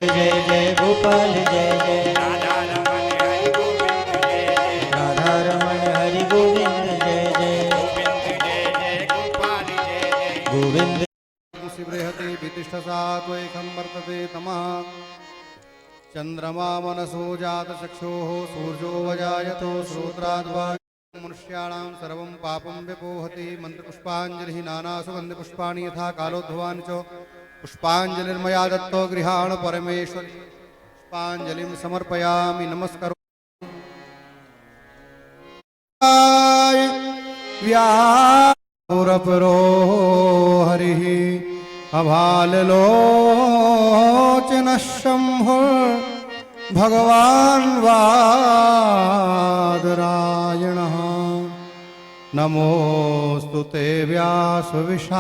जय जय गोपाल जय जय राधा रमण हरि गोविंद जय जय गोविंद बृहति वितिष्ठसा त्वैकं वर्तते तमः चन्द्रमा मनसो जातचक्षुः सूर्यो वजायतो श्रोत्राद्वा मनुष्याणां सर्वं पापं विपोहति मन्त्रपुष्पाञ्जलिः नानासुगन्धिपुष्पाणि यथा कालोद्भवानि च पुष्पाञ्जलिर्मया दत्तो गृहाण परमेश्वरी पुष्पाञ्जलिं समर्पयामि नमस्करोमि व्यापुरपरो हरिः अभाललोचनः शम्भुर् भगवान् वादरायणः नमोऽस्तु ते व्यासविशालबुद्धे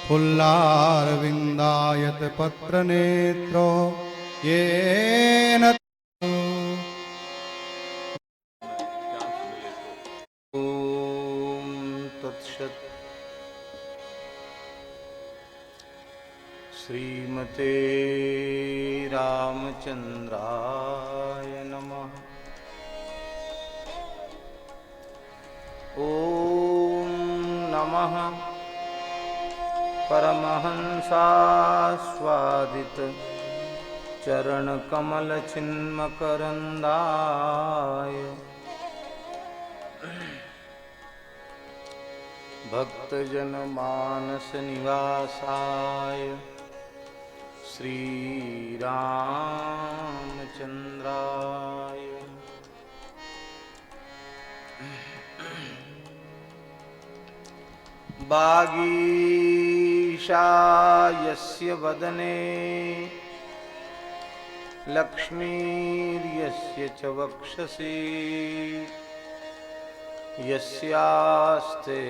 फुल्लारविन्दायत पत्रनेत्रो येन ॐ तत्सत् श्रीमते रामचन्द्राय नमः। ॐ नमः परमहंसास्वादित चरणकमलचिन्मकरन्दाय भक्तजनमानसनिवासाय श्रीरामचन्द्राय वागीशायस्य वदने लक्ष्मीर्यस्य च वक्षसि यस्यास्ते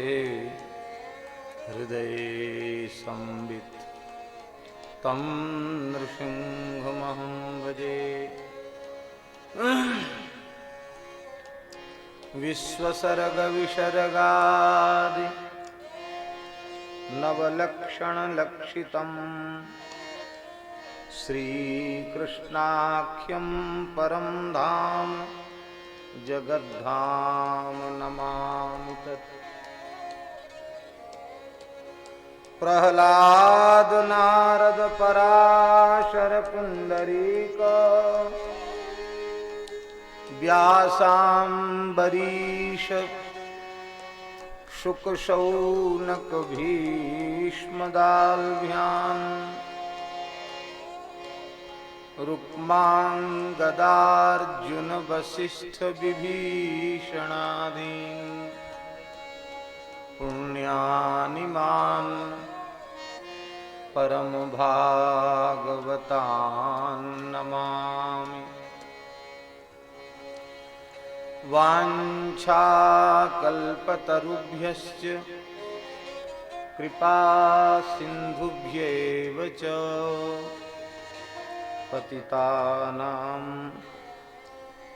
हृदये संवित् तं नृसिंहमहं भजे। विश्वसर्गविसर्गादि नवलक्षणलक्षितं श्रीकृष्णाख्यं परं धाम जगद्धाम नमामि तत्। प्रह्लाद नारद पराशर पुंडरीक व्यासाम्बरीश शुक शौनक भीष्मदाल्भ्याम् रुक्मांगदार्जुन वसिष्ठ विभीषणादीन् पुण्यानिमान् परम भागवतान् नमामि। वाञ्छाकल्पतरुभ्यश्च कृपा सिन्धुभ्येव च पतितानां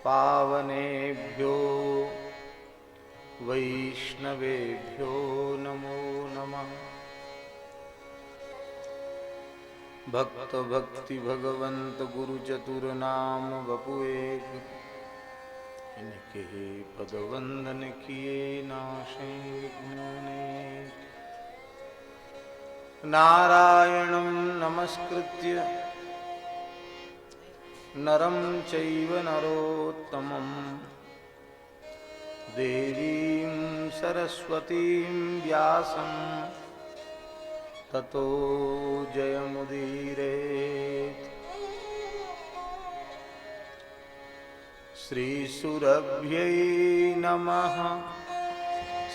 पावनेभ्यो वैष्णवेभ्यो नमो नमः। भक्त भक्ति भगवंत गुरु चतुर नाम वपु एक, इनके पद वंदन किए नाशे गुणनेक। नारायणं नमस्कृत्य नरं चैव नरोत्तमं देवीं सरस्वतीं व्यासं ततो जयमुदीरयेत्। श्रीसुरभ्यै नमः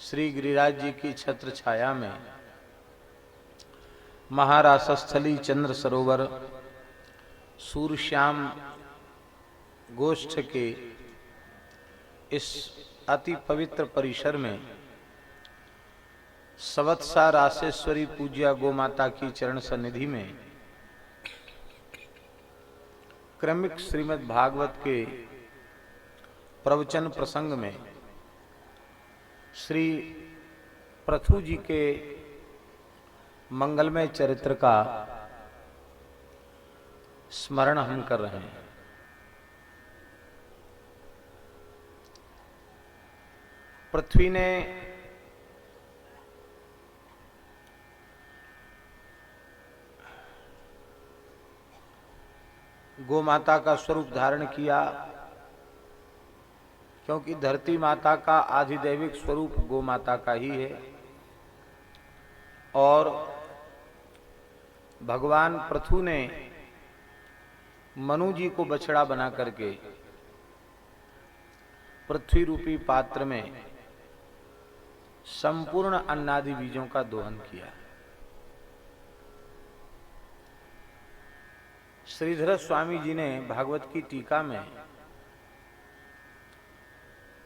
श्री गिरिराज जी की छत्र छाया में महारासस्थली चंद्र सरोवर सूर्यश्याम गोष्ठ के इस अति पवित्र परिसर में सवत्सा रासेश्वरी पूज्या गोमाता की चरण सन्निधि में क्रमिक श्रीमद् भागवत के प्रवचन प्रसंग में श्री पृथु जी के मंगलमय चरित्र का स्मरण हम कर रहे हैं। पृथ्वी ने गोमाता का स्वरूप धारण किया, क्योंकि धरती माता का आधिदैविक स्वरूप गोमाता का ही है। और भगवान पृथु ने मनु जी को बछड़ा बना करके पृथ्वी रूपी पात्र में संपूर्ण अन्नादि बीजों का दोहन किया। श्रीधर स्वामी जी ने भागवत की टीका में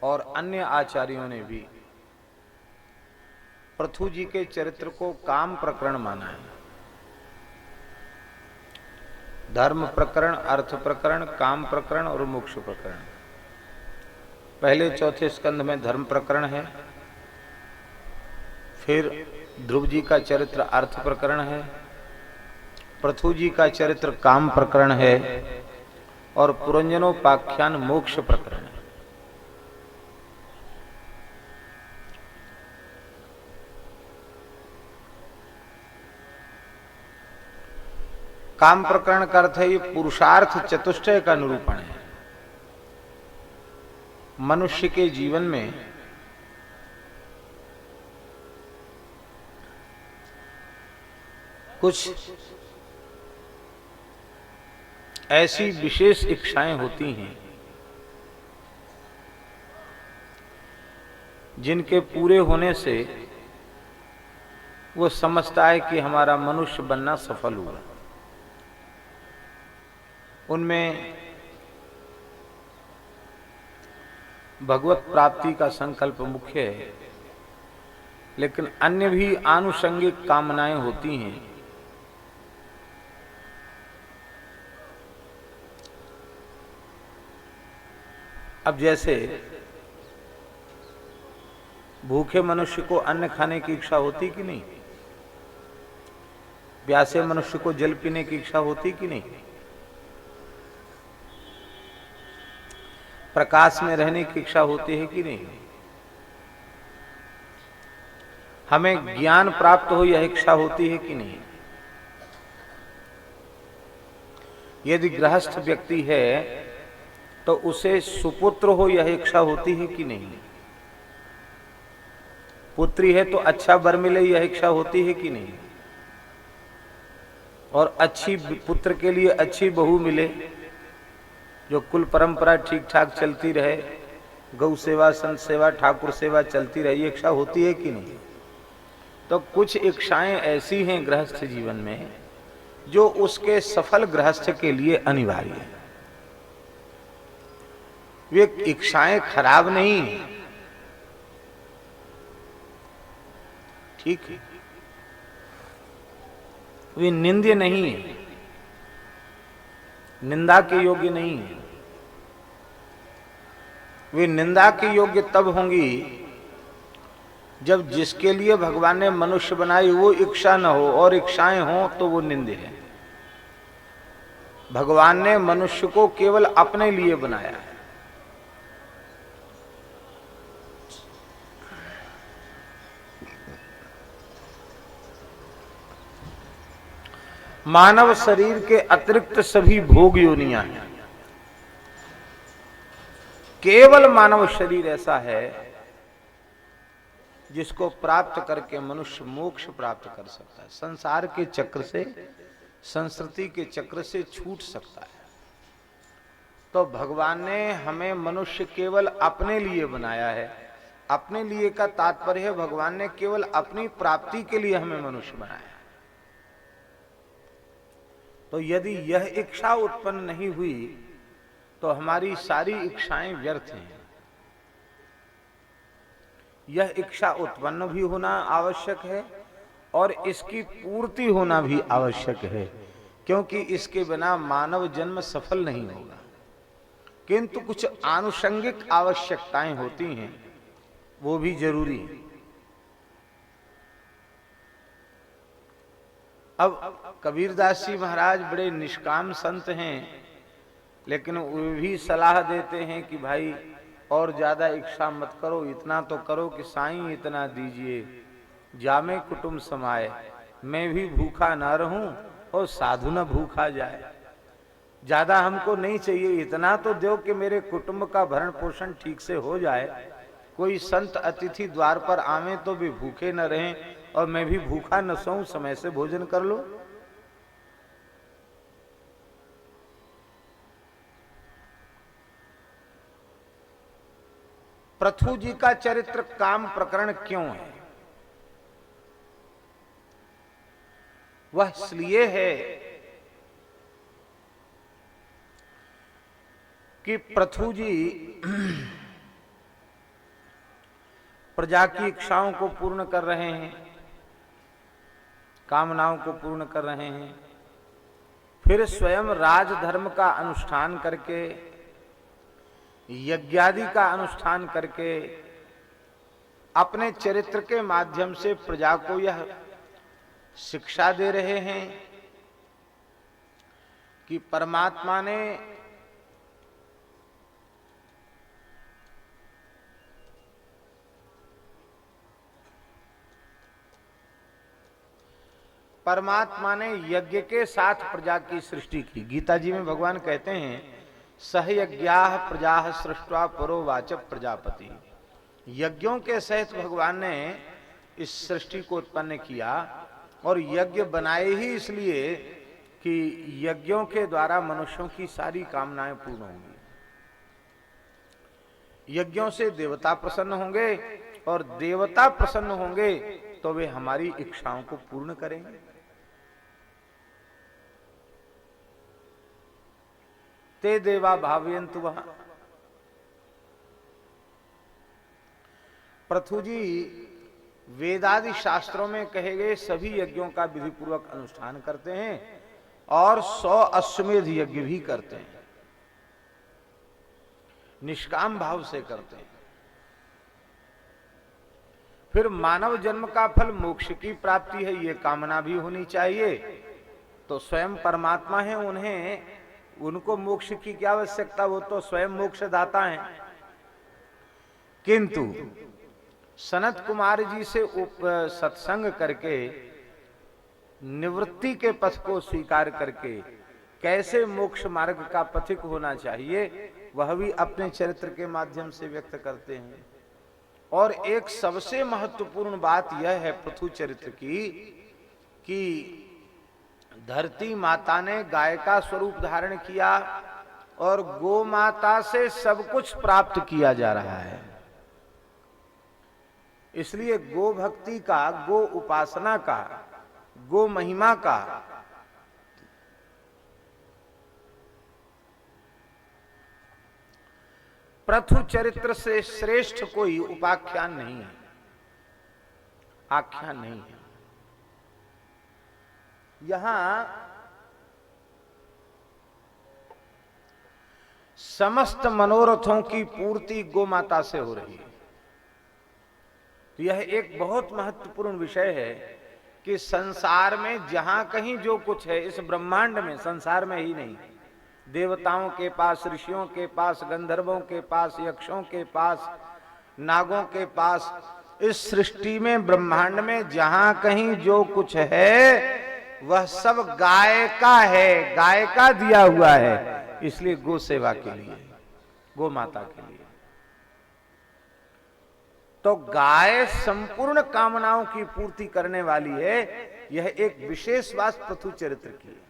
और अन्य आचार्यों ने भी पृथु जी के चरित्र को काम प्रकरण माना है। धर्म प्रकरण, अर्थ प्रकरण, काम प्रकरण और मोक्ष प्रकरण। पहले चौथे स्कंध में धर्म प्रकरण है, फिर ध्रुव जी का चरित्र अर्थ प्रकरण है, पृथु जी का चरित्र काम प्रकरण है और पुरंजनोपाख्यान मोक्ष प्रकरण है। काम प्रकरण का अर्थ है ये पुरुषार्थ चतुष्टय का निरूपण है। मनुष्य के जीवन में कुछ ऐसी विशेष इच्छाएं होती हैं जिनके पूरे होने से वो समझता है कि हमारा मनुष्य बनना सफल हुआ। उनमें भगवत प्राप्ति का संकल्प मुख्य है, लेकिन अन्य भी आनुषंगिक कामनाएं होती हैं। अब जैसे भूखे मनुष्य को अन्न खाने की इच्छा होती कि नहीं, प्यासे मनुष्य को जल पीने की इच्छा होती कि नहीं, प्रकाश में रहने की इच्छा होती है कि नहीं, हमें ज्ञान प्राप्त हो यह इच्छा होती है कि नहीं। यदि गृहस्थ व्यक्ति है तो उसे सुपुत्र हो यह इच्छा होती है कि नहीं। पुत्री है तो अच्छा वर मिले यह इच्छा होती है कि नहीं। और अच्छी पुत्र के लिए अच्छी बहू मिले, जो कुल परंपरा ठीक ठाक चलती रहे, गौ सेवा, संत सेवा, ठाकुर सेवा चलती रहे, ये इच्छा होती है कि नहीं। तो कुछ इच्छाएं ऐसी हैं गृहस्थ जीवन में जो उसके सफल गृहस्थ के लिए अनिवार्य है। वे इच्छाएं खराब नहीं, ठीक है, वे निंद्य नहीं है, निंदा के योग्य नहीं है। वे निंदा के योग्य तब होंगी जब जिसके लिए भगवान ने मनुष्य बनाई वो इच्छा न हो और इच्छाएं हो तो वो निंद्य है। भगवान ने मनुष्य को केवल अपने लिए बनाया है। मानव शरीर के अतिरिक्त सभी भोग योनियां हैं। केवल मानव शरीर ऐसा है जिसको प्राप्त करके मनुष्य मोक्ष प्राप्त कर सकता है, संसार के चक्र से, संस्कृति के चक्र से छूट सकता है। तो भगवान ने हमें मनुष्य केवल अपने लिए बनाया है, अपने लिए का तात्पर्य है भगवान ने केवल अपनी प्राप्ति के लिए हमें मनुष्य बनाया। तो यदि यह इच्छा उत्पन्न नहीं हुई तो हमारी सारी इच्छाएं व्यर्थ हैं। यह इच्छा उत्पन्न भी होना आवश्यक है और इसकी पूर्ति होना भी आवश्यक है, क्योंकि इसके बिना मानव जन्म सफल नहीं होगा। किंतु कुछ आनुषंगिक आवश्यकताएं होती हैं, वो भी जरूरी है। अब कबीरदास जी महाराज बड़े निष्काम संत हैं, लेकिन वे भी सलाह देते हैं कि भाई और ज्यादा इच्छा मत करो, इतना तो करो कि साईं इतना दीजिए, जामे कुटुंब समाए, मैं भी भूखा ना रहूं और साधु न भूखा जाए। ज्यादा हमको नहीं चाहिए, इतना तो दो कि मेरे कुटुंब का भरण पोषण ठीक से हो जाए। कोई संत अतिथि द्वार पर आवे तो भी भूखे न रहें और मैं भी भूखा न सोऊं, समय से भोजन कर लो। पृथु जी का चरित्र काम प्रकरण क्यों है? वह इसलिए है कि पृथु जी प्रजा की इच्छाओं को पूर्ण कर रहे हैं, कामनाओं को पूर्ण कर रहे हैं, फिर स्वयं राजधर्म का अनुष्ठान करके, यज्ञादि का अनुष्ठान करके अपने चरित्र के माध्यम से प्रजा को यह शिक्षा दे रहे हैं कि परमात्मा ने यज्ञ के साथ प्रजा की सृष्टि की। गीता जी में भगवान कहते हैं सहयज्ञाः प्रजाः सृष्ट्वा परो वाचः प्रजापति। यज्ञों के सहित भगवान ने इस सृष्टि को उत्पन्न किया और यज्ञ बनाए ही इसलिए कि यज्ञों के द्वारा मनुष्यों की सारी कामनाएं पूर्ण होंगी। यज्ञों से देवता प्रसन्न होंगे और देवता प्रसन्न होंगे तो वे हमारी इच्छाओं को पूर्ण करेंगे। ते देवा भावयन्तु वह। पृथु जी वेदादि शास्त्रों में कहे गए सभी यज्ञों का विधि पूर्वक अनुष्ठान करते हैं और 100 अश्वमेध यज्ञ भी करते हैं, निष्काम भाव से करते हैं। फिर मानव जन्म का फल मोक्ष की प्राप्ति है, ये कामना भी होनी चाहिए। तो स्वयं परमात्मा है, उनको मोक्ष की क्या आवश्यकता, वो तो स्वयं मोक्ष दाता है। किंतु सनत कुमार जी से सत्संग करके निवृत्ति के पथ को स्वीकार करके कैसे मोक्ष मार्ग का पथिक होना चाहिए, वह भी अपने चरित्र के माध्यम से व्यक्त करते हैं। और एक सबसे महत्वपूर्ण बात यह है पृथु चरित्र की कि धरती माता ने गाय का स्वरूप धारण किया और गो माता से सब कुछ प्राप्त किया जा रहा है। इसलिए गो भक्ति का, गो उपासना का, गो महिमा का पृथु चरित्र से श्रेष्ठ कोई उपाख्यान नहीं है, आख्यान नहीं है। यहां समस्त मनोरथों की पूर्ति गोमाता से हो रही है। तो यह एक बहुत महत्वपूर्ण विषय है कि संसार में जहां कहीं जो कुछ है, इस ब्रह्मांड में, संसार में ही नहीं, देवताओं के पास, ऋषियों के पास, गंधर्वों के पास, यक्षों के पास, नागों के पास, इस सृष्टि में, ब्रह्मांड में जहां कहीं जो कुछ है वह सब गाय का है, गाय का दिया हुआ है। इसलिए गो सेवा के लिए, गो माता के लिए। तो गाय संपूर्ण कामनाओं की पूर्ति करने वाली है। यह एक विशेष बात पृथु चरित्र की है।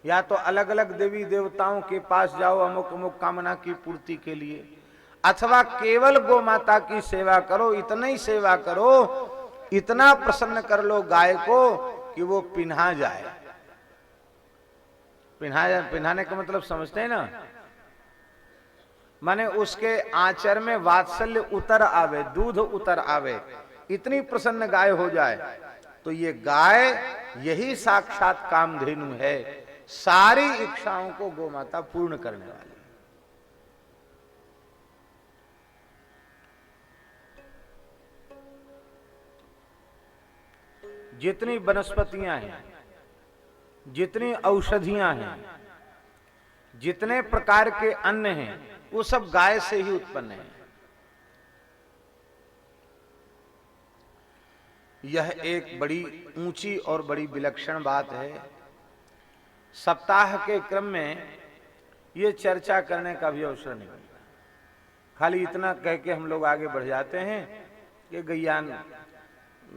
या तो अलग अलग देवी देवताओं के पास जाओ अमुक अमुक कामना की पूर्ति के लिए, अथवा केवल गो माता की सेवा करो, इतना ही सेवा करो, इतना प्रसन्न कर लो गाय को कि वो पिन्हा जाए। पिन्हाने का मतलब समझते हैं ना, माने उसके आंचर में वात्सल्य उतर आवे, दूध उतर आवे, इतनी प्रसन्न गाय हो जाए। तो ये गाय यही साक्षात कामधेनु है, सारी इच्छाओं को गोमाता पूर्ण करने वाली। जितनी वनस्पतियां हैं, जितनी औषधियां हैं, जितने प्रकार के अन्न हैं, वो सब गाय से ही उत्पन्न है। यह एक बड़ी ऊंची और बड़ी विलक्षण बात है। सप्ताह के क्रम में ये चर्चा करने का भी अवसर नहीं मिलता। खाली इतना कह के हम लोग आगे बढ़ जाते हैं कि गैयान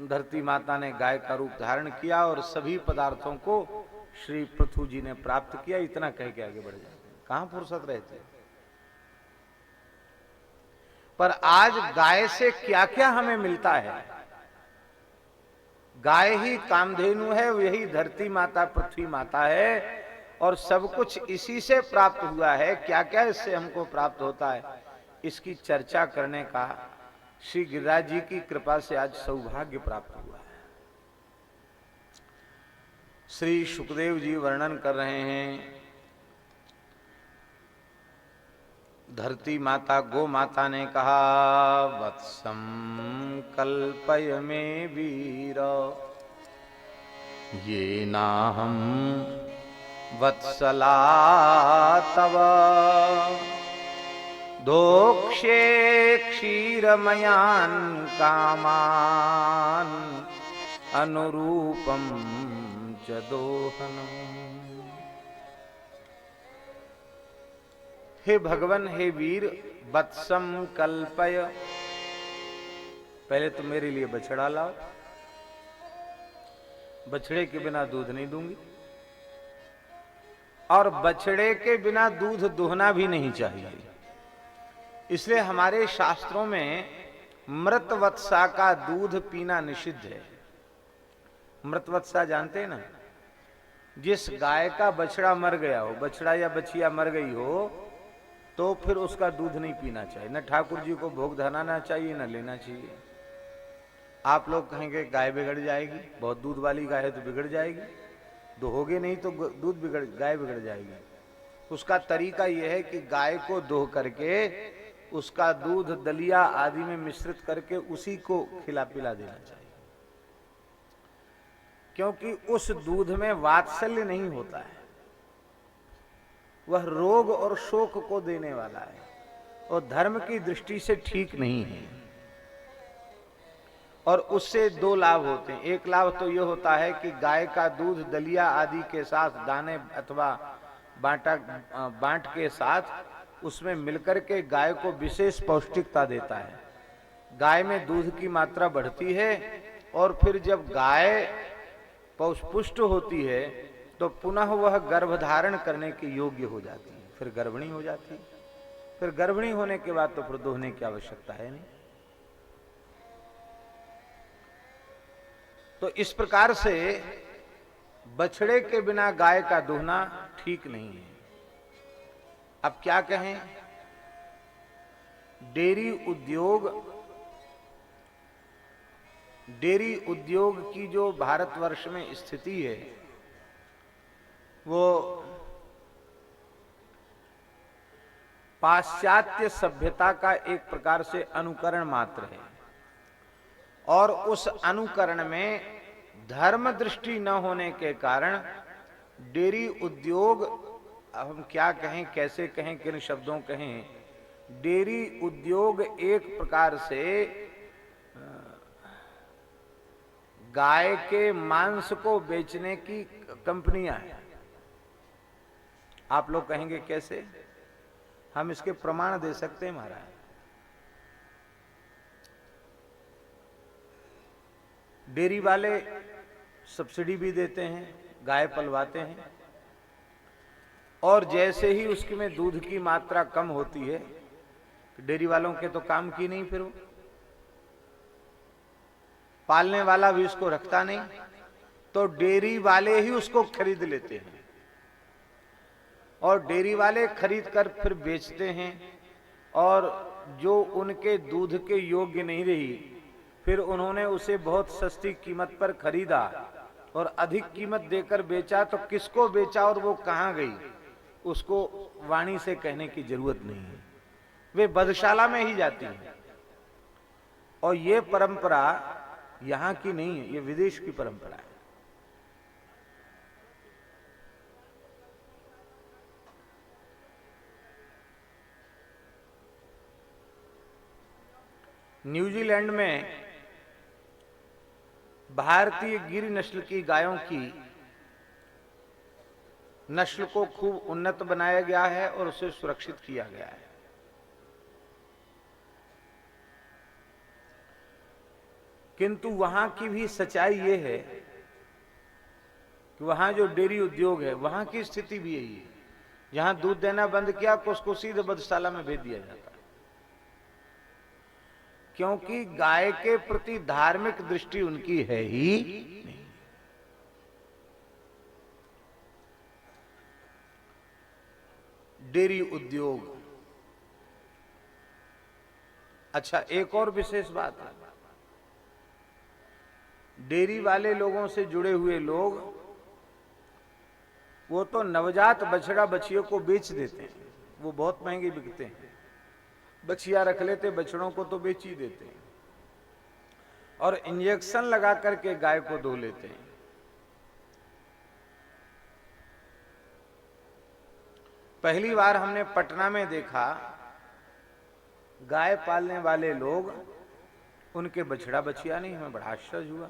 धरती माता ने गाय का रूप धारण किया और सभी पदार्थों को श्री पृथु जी ने प्राप्त किया, इतना कह के आगे बढ़ जाते हैं। कहां फुर्सत रहती है। पर आज गाय से क्या क्या हमें मिलता है। गाय ही कामधेनु है, यही धरती माता पृथ्वी माता है, और सब कुछ इसी से प्राप्त हुआ है। क्या क्या इससे हमको प्राप्त होता है, इसकी चर्चा करने का श्री गिरिराज जी की कृपा से आज सौभाग्य प्राप्त हुआ है। श्री सुखदेव जी वर्णन कर रहे हैं, धरती माता गो माता ने कहा, वत्सम कल्पय में वीर, ये नाहम वत्सला तव, दोक्षे क्षीरमयान कामान, अनुरूपम च दोहनम। हे भगवन, हे वीर, वत्सम कल्पय, पहले तो मेरे लिए बछड़ा लाओ। बछड़े के बिना दूध नहीं दूंगी, और बछड़े के बिना दूध दुहना भी नहीं चाहिए। इसलिए हमारे शास्त्रों में मृतवत्सा का दूध पीना निषिद्ध है। मृतवत्सा जानते हैं ना, जिस गाय का बछड़ा मर गया हो, बछड़ा या बछिया मर गई हो, तो फिर उसका दूध नहीं पीना चाहिए। न ठाकुर जी को भोग धराना चाहिए, न लेना चाहिए। आप लोग कहेंगे गाय बिगड़ जाएगी, बहुत दूध वाली गाय है तो बिगड़ जाएगी, दोहोगे नहीं तो दूध गाय बिगड़ जाएगी। उसका तरीका यह है कि गाय को दोह करके उसका दूध दलिया आदि में मिश्रित करके उसी को खिला पिला देना चाहिए, क्योंकि उस दूध में वात्सल्य नहीं होता है। वह रोग और शोक को देने वाला है और धर्म की दृष्टि से ठीक नहीं है। और उससे दो लाभ होते हैं। एक लाभ तो यह होता है कि गाय का दूध दलिया आदि के साथ, दाने अथवा बांट के साथ उसमें मिलकर के गाय को विशेष पौष्टिकता देता है। गाय में दूध की मात्रा बढ़ती है, और फिर जब गाय पुष्ट होती है तो पुनः वह गर्भधारण करने के योग्य हो जाती है, फिर गर्भिणी हो जाती है। फिर गर्भिणी होने के बाद तो फिर दोहने की आवश्यकता है नहीं। तो इस प्रकार से बछड़े के बिना गाय का दोहना ठीक नहीं है। अब क्या कहें, डेयरी उद्योग की जो भारतवर्ष में स्थिति है, वो पाश्चात्य सभ्यता का एक प्रकार से अनुकरण मात्र है, और उस अनुकरण में धर्म दृष्टि न होने के कारण डेयरी उद्योग, हम क्या कहें, कैसे कहें, किन शब्दों कहें, डेयरी उद्योग एक प्रकार से गाय के मांस को बेचने की कंपनियां हैं। आप लोग कहेंगे कैसे, हम इसके प्रमाण दे सकते हैं महाराज। डेयरी वाले सब्सिडी भी देते हैं, गाय पलवाते हैं, और जैसे ही उसकी में दूध की मात्रा कम होती है डेयरी वालों के तो काम की नहीं, फिर वो पालने वाला भी उसको रखता नहीं, तो डेयरी वाले ही उसको खरीद लेते हैं और डेयरी वाले खरीद कर फिर बेचते हैं। और जो उनके दूध के योग्य नहीं रही, फिर उन्होंने उसे बहुत सस्ती कीमत पर खरीदा और अधिक कीमत देकर बेचा, तो किसको बेचा और वो कहां गई, उसको वाणी से कहने की जरूरत नहीं है, वे बधशाला में ही जाती हैं। और ये परंपरा यहां की नहीं है, ये विदेश की परंपरा है। न्यूजीलैंड में भारतीय गिर नस्ल की गायों की नस्ल को खूब उन्नत बनाया गया है और उसे सुरक्षित किया गया है। किंतु वहां की भी सच्चाई ये है कि वहां जो डेयरी उद्योग है, वहां की स्थिति भी यही है। जहां दूध देना बंद किया, उसको सीधे बधशाला में भेज दिया जाता है, क्योंकि गाय के प्रति धार्मिक दृष्टि उनकी है ही नहीं। डेयरी उद्योग। अच्छा, एक और विशेष बात है, डेयरी वाले लोगों से जुड़े हुए लोग वो तो नवजात बछड़ा बछियों को बेच देते हैं, वो बहुत महंगे बिकते हैं। बछिया रख लेते, बछड़ों को तो बेच ही देते हैं और इंजेक्शन लगा करके गाय को धो लेते हैं। पहली बार हमने पटना में देखा, गाय पालने वाले लोग, उनके बछड़ा बछिया नहीं, हमें बड़ा आश्चर्य हुआ,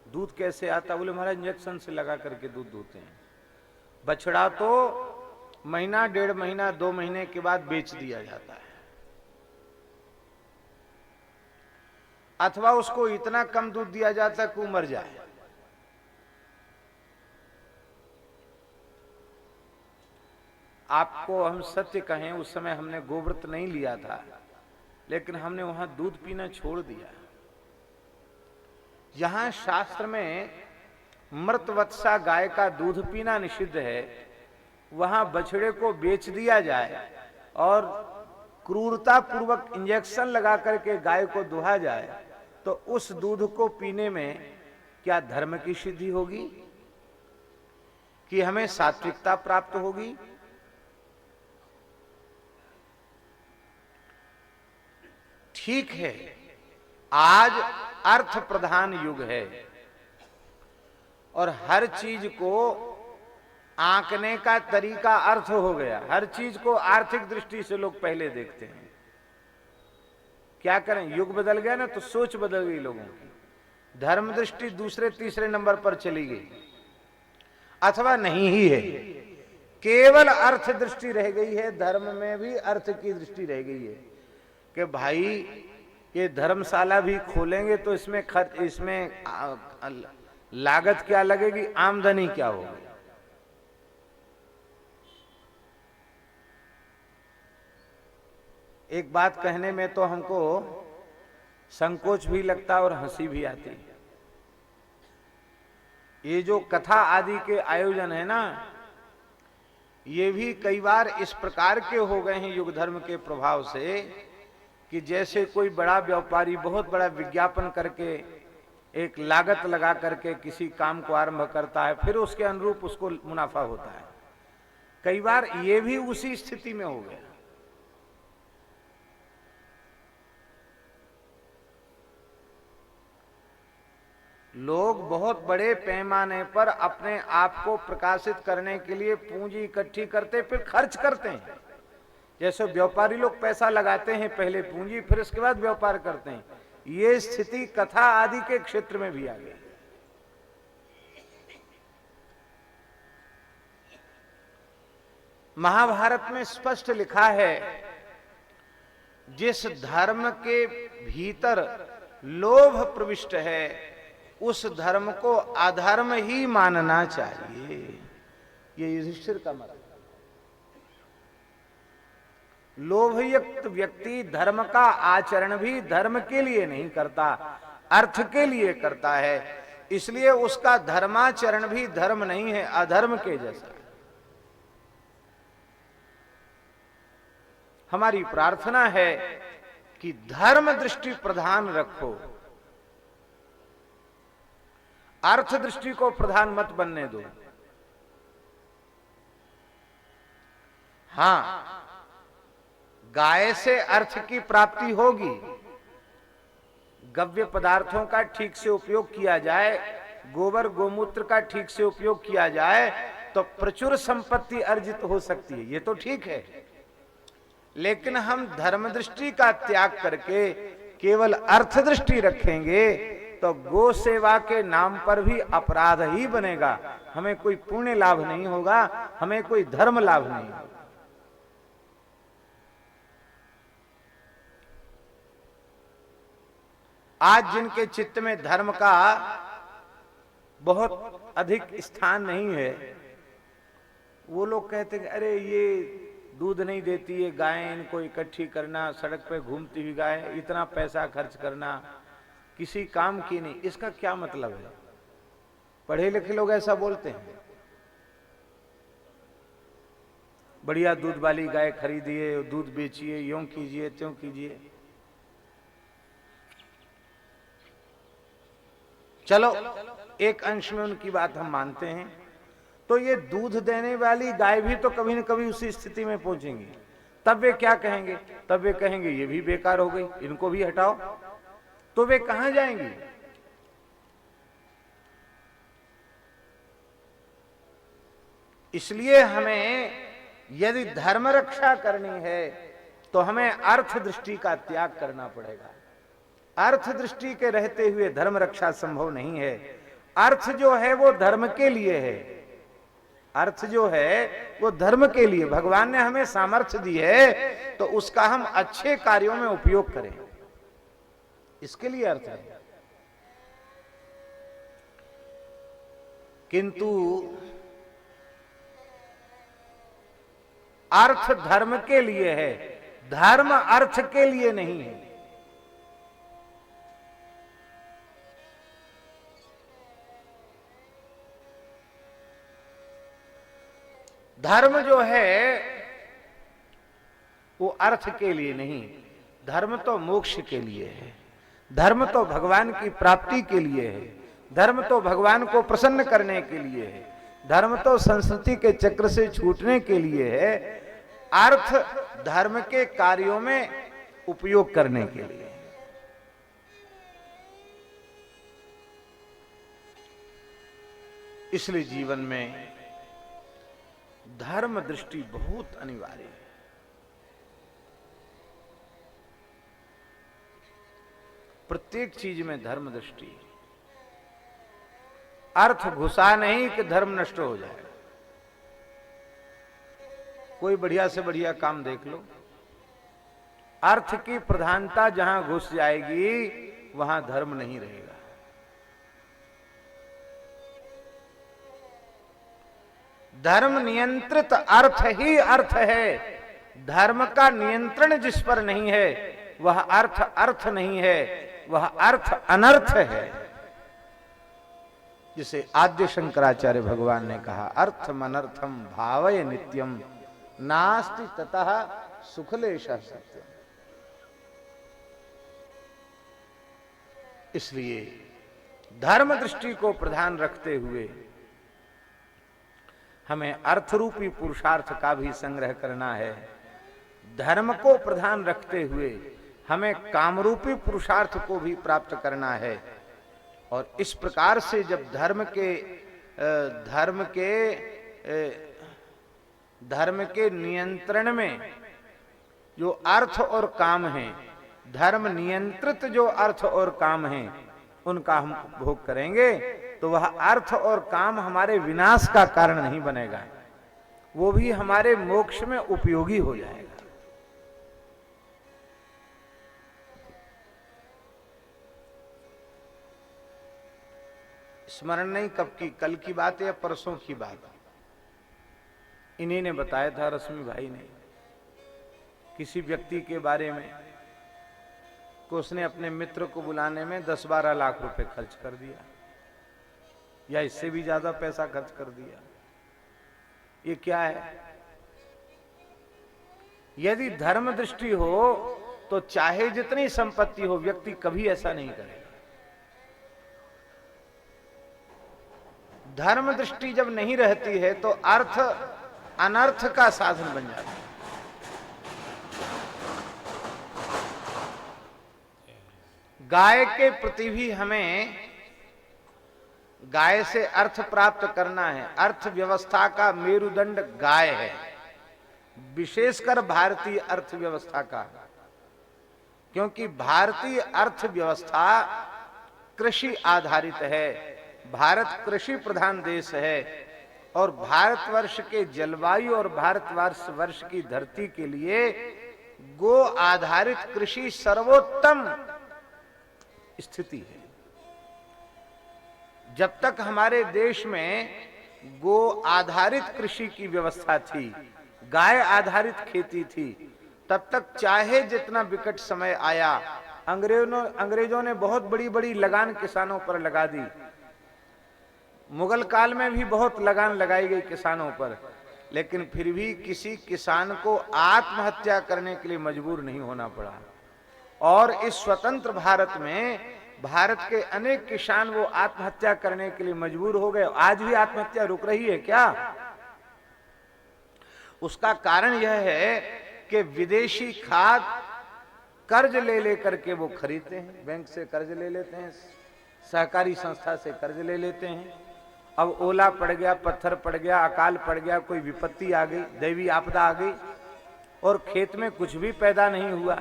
दूध कैसे आता? बोले महाराज इंजेक्शन से लगा करके दूध धोते हैं। बछड़ा तो महीना, 1.5 महीना, 2 महीने के बाद बेच दिया जाता है, अथवा उसको इतना कम दूध दिया जाता है कि वो मर जाए। आपको हम सत्य कहें, उस समय हमने गोव्रत नहीं लिया था, लेकिन हमने वहां दूध पीना छोड़ दिया। जहां शास्त्र में मृतवत्सा गाय का दूध पीना निषिद्ध है, वहां बछड़े को बेच दिया जाए और क्रूरता पूर्वक इंजेक्शन लगा करके गाय को दुहा जाए, तो उस दूध को पीने में क्या धर्म की सिद्धि होगी कि हमें सात्विकता प्राप्त होगी? ठीक है, आज अर्थ प्रधान युग है और हर चीज को आंकने का तरीका अर्थ हो गया। हर चीज को आर्थिक दृष्टि से लोग पहले देखते हैं। क्या करें, युग बदल गया ना, तो सोच बदल गई लोगों की। धर्म दृष्टि दूसरे तीसरे नंबर पर चली गई, अथवा नहीं ही है, केवल अर्थ दृष्टि रह गई है। धर्म में भी अर्थ की दृष्टि रह गई है कि भाई ये धर्मशाला भी खोलेंगे तो इसमें लागत क्या लगेगी, आमदनी क्या होगी। एक बात कहने में तो हमको संकोच भी लगता और हंसी भी आती है। ये जो कथा आदि के आयोजन है ना, ये भी कई बार इस प्रकार के हो गए हैं युग धर्म के प्रभाव से कि जैसे कोई बड़ा व्यापारी बहुत बड़ा विज्ञापन करके एक लागत लगा करके किसी काम को आरंभ करता है, फिर उसके अनुरूप उसको मुनाफा होता है। कई बार ये भी उसी स्थिति में हो गया। लोग बहुत बड़े पैमाने पर अपने आप को प्रकाशित करने के लिए पूंजी इकट्ठी करते, फिर खर्च करते हैं। जैसे व्यापारी लोग पैसा लगाते हैं, पहले पूंजी, फिर इसके बाद व्यापार करते हैं। ये स्थिति कथा आदि के क्षेत्र में भी आ गई। महाभारत में स्पष्ट लिखा है, जिस धर्म के भीतर लोभ प्रविष्ट है उस धर्म को अधर्म ही मानना चाहिए। ये युधिष्ठिर का मत। लोभयुक्त व्यक्ति धर्म का आचरण भी धर्म के लिए नहीं करता, अर्थ के लिए करता है, इसलिए उसका धर्माचरण भी धर्म नहीं है, अधर्म के जैसा। हमारी प्रार्थना है कि धर्म दृष्टि प्रधान रखो, अर्थ दृष्टि को प्रधान मत बनने दो। हां, गाय से अर्थ की प्राप्ति होगी, गव्य पदार्थों का ठीक से उपयोग किया जाए, गोबर गोमूत्र का ठीक से उपयोग किया जाए तो प्रचुर संपत्ति अर्जित हो सकती है, ये तो ठीक है। लेकिन हम धर्म दृष्टि का त्याग करके केवल अर्थ दृष्टि रखेंगे तो गो सेवा के नाम पर भी अपराध ही बनेगा, हमें कोई पुण्य लाभ नहीं होगा, हमें कोई धर्म लाभ नहीं होगा। आज जिनके चित्त में धर्म का बहुत अधिक स्थान नहीं है, वो लोग कहते हैं अरे ये दूध नहीं देती है गाय, इनको इकट्ठी करना, सड़क पे घूमती हुई गाय, इतना पैसा खर्च करना किसी काम की नहीं, इसका क्या मतलब है? पढ़े लिखे लोग ऐसा बोलते हैं। बढ़िया दूध वाली गाय खरीदिए, दूध बेचिए, यूं कीजिए त्यों कीजिए। चलो एक अंश में उनकी बात हम मानते हैं, तो ये दूध देने वाली गाय भी तो कभी न कभी उसी स्थिति में पहुंचेंगी, तब वे क्या कहेंगे? तब वे कहेंगे ये भी बेकार हो गई, इनको भी हटाओ। तो वे कहां जाएंगी? इसलिए हमें यदि धर्म रक्षा करनी है तो हमें अर्थ दृष्टि का त्याग करना पड़ेगा। अर्थ दृष्टि के रहते हुए धर्म रक्षा संभव नहीं है। अर्थ जो है वो धर्म के लिए है, अर्थ जो है वो धर्म के लिए भगवान ने हमें सामर्थ्य दी है, तो उसका हम अच्छे कार्यों में उपयोग करें, इसके लिए अर्थ है। किंतु अर्थ धर्म के लिए है, धर्म अर्थ के लिए नहीं है। धर्म जो है वो अर्थ के लिए नहीं, धर्म तो मोक्ष के लिए है, धर्म तो भगवान की प्राप्ति के लिए है, धर्म तो भगवान को प्रसन्न करने के लिए है, धर्म तो संस्कृति के चक्र से छूटने के लिए है, अर्थ धर्म के कार्यों में उपयोग करने के लिए है। इसलिए जीवन में धर्म दृष्टि बहुत अनिवार्य है। प्रत्येक चीज में धर्म दृष्टि, अर्थ घुसा नहीं कि धर्म नष्ट हो जाए। कोई बढ़िया से बढ़िया काम देख लो, अर्थ की प्रधानता जहां घुस जाएगी वहां धर्म नहीं रहेगा। धर्म नियंत्रित अर्थ ही अर्थ है, धर्म का नियंत्रण जिस पर नहीं है वह अर्थ अर्थ नहीं है, वह अर्थ अनर्थ है। जिसे आद्य शंकराचार्य भगवान ने कहा, अर्थम अनर्थम भावय नित्यम नास्ति ततः सुखलेशः सत्यम। इसलिए धर्म दृष्टि को प्रधान रखते हुए हमें अर्थरूपी पुरुषार्थ का भी संग्रह करना है। धर्म को प्रधान रखते हुए हमें कामरूपी पुरुषार्थ को भी प्राप्त करना है। और इस प्रकार से जब धर्म के नियंत्रण में जो अर्थ और काम है, धर्म नियंत्रित जो अर्थ और काम है, उनका हम उपभोग करेंगे तो वह अर्थ और काम हमारे विनाश का कारण नहीं बनेगा, वो भी हमारे मोक्ष में उपयोगी हो जाएगा। स्मरण नहीं कब की, कल की बात है या परसों की बात, इन्हीं ने बताया था, रश्मि भाई ने। किसी व्यक्ति के बारे में कि उसने अपने मित्र को बुलाने में 10-12 लाख रुपए खर्च कर दिया या इससे भी ज्यादा पैसा खर्च कर दिया। ये क्या है? यदि धर्म दृष्टि हो तो चाहे जितनी संपत्ति हो, व्यक्ति कभी ऐसा नहीं करेगा। धर्म दृष्टि जब नहीं रहती है तो अर्थ अनर्थ का साधन बन जाता है। गाय के प्रति भी हमें गाय से अर्थ प्राप्त करना है। अर्थव्यवस्था का मेरुदंड गाय है, विशेषकर भारतीय अर्थव्यवस्था का, क्योंकि भारतीय अर्थव्यवस्था कृषि आधारित है। भारत कृषि प्रधान देश है और भारतवर्ष के जलवायु और भारतवर्ष की धरती के लिए गो आधारित कृषि सर्वोत्तम स्थिति है। जब तक हमारे देश में गो आधारित कृषि की व्यवस्था थी, गाय आधारित खेती थी, तब तक चाहे जितना विकट समय आया, अंग्रेजों ने बहुत बड़ी बड़ी लगान किसानों पर लगा दी। मुगल काल में भी बहुत लगान लगाई गई किसानों पर, लेकिन फिर भी किसी किसान को आत्महत्या करने के लिए मजबूर नहीं होना पड़ा। और इस स्वतंत्र भारत में भारत के अनेक किसान वो आत्महत्या करने के लिए मजबूर हो गए। आज भी आत्महत्या रुक रही है क्या? उसका कारण यह है कि विदेशी खाद कर्ज ले लेकर के वो खरीदते हैं, बैंक से कर्ज ले लेते हैं, सहकारी संस्था से कर्ज ले लेते हैं। अब ओला पड़ गया, पत्थर पड़ गया, अकाल पड़ गया, कोई विपत्ति आ गई, दैवी आपदा आ गई और खेत में कुछ भी पैदा नहीं हुआ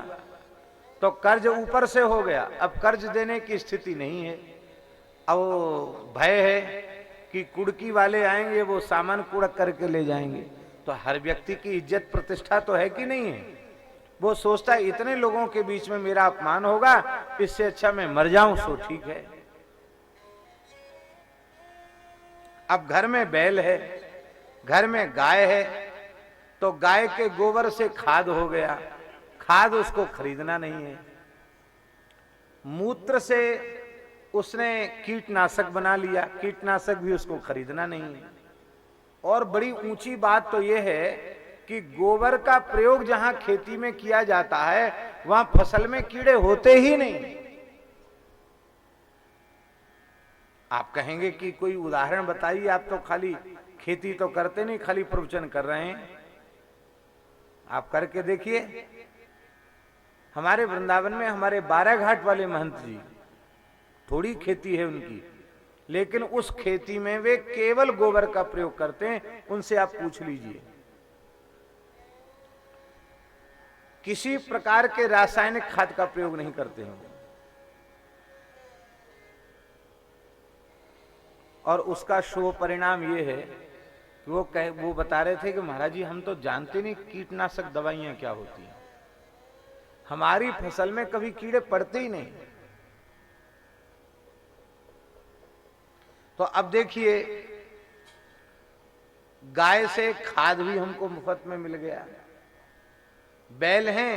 तो कर्ज ऊपर से हो गया। अब कर्ज देने की स्थिति नहीं है। अब भय है कि कुड़की वाले आएंगे, वो सामान कुड़क करके ले जाएंगे। तो हर व्यक्ति की इज्जत प्रतिष्ठा तो है कि नहीं है? वो सोचता है इतने लोगों के बीच में मेरा अपमान होगा, इससे अच्छा मैं मर जाऊं सो ठीक है। अब घर में बैल है, घर में गाय है, तो गाय के गोबर से खाद हो गया, खाद उसको खरीदना नहीं है। मूत्र से उसने कीटनाशक बना लिया, कीटनाशक भी उसको खरीदना नहीं है। और बड़ी ऊंची बात तो यह है कि गोबर का प्रयोग जहां खेती में किया जाता है वहां फसल में कीड़े होते ही नहीं। आप कहेंगे कि कोई उदाहरण बताइए, आप तो खाली खेती तो करते नहीं, खाली प्रवचन कर रहे हैं। आप करके देखिए। हमारे वृंदावन में हमारे 12 घाट वाले महंत जी, थोड़ी खेती है उनकी, लेकिन उस खेती में वे केवल गोबर का प्रयोग करते हैं। उनसे आप पूछ लीजिए, किसी प्रकार के रासायनिक खाद का प्रयोग नहीं करते हैं। और उसका शुभ परिणाम यह है कि वो बता रहे थे कि महाराज जी हम तो जानते नहीं कीटनाशक दवाइयां क्या होती हैं, हमारी फसल में कभी कीड़े पड़ते ही नहीं। तो अब देखिए, गाय से खाद भी हमको मुफ्त में मिल गया, बैल हैं,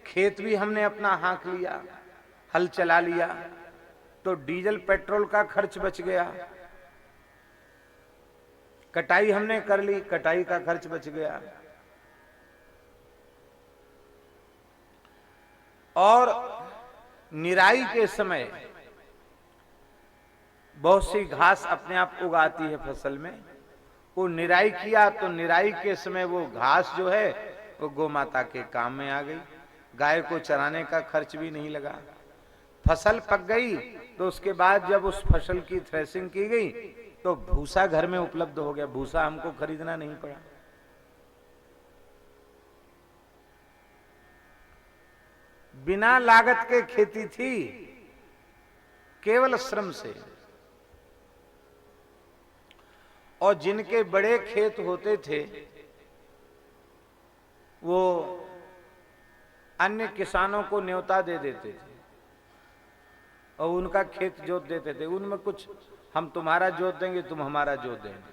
खेत भी हमने अपना हाँक लिया, हल चला लिया, तो डीजल पेट्रोल का खर्च बच गया। कटाई हमने कर ली, कटाई का खर्च बच गया। और निराई के समय बहुत सी घास अपने आप उगाती है फसल में, वो निराई किया तो निराई के समय वो घास जो है वो गौ माता के काम में आ गई। गाय को चराने का खर्च भी नहीं लगा। फसल पक गई तो उसके बाद जब उस फसल की थ्रेसिंग की गई तो भूसा घर में उपलब्ध हो गया, भूसा हमको खरीदना नहीं पड़ा। बिना लागत के खेती थी, केवल श्रम से। और जिनके बड़े खेत होते थे वो अन्य किसानों को न्योता दे देते थे और उनका खेत जोत देते थे। उनमें कुछ हम तुम्हारा जोत देंगे, तुम हमारा जोत देंगे।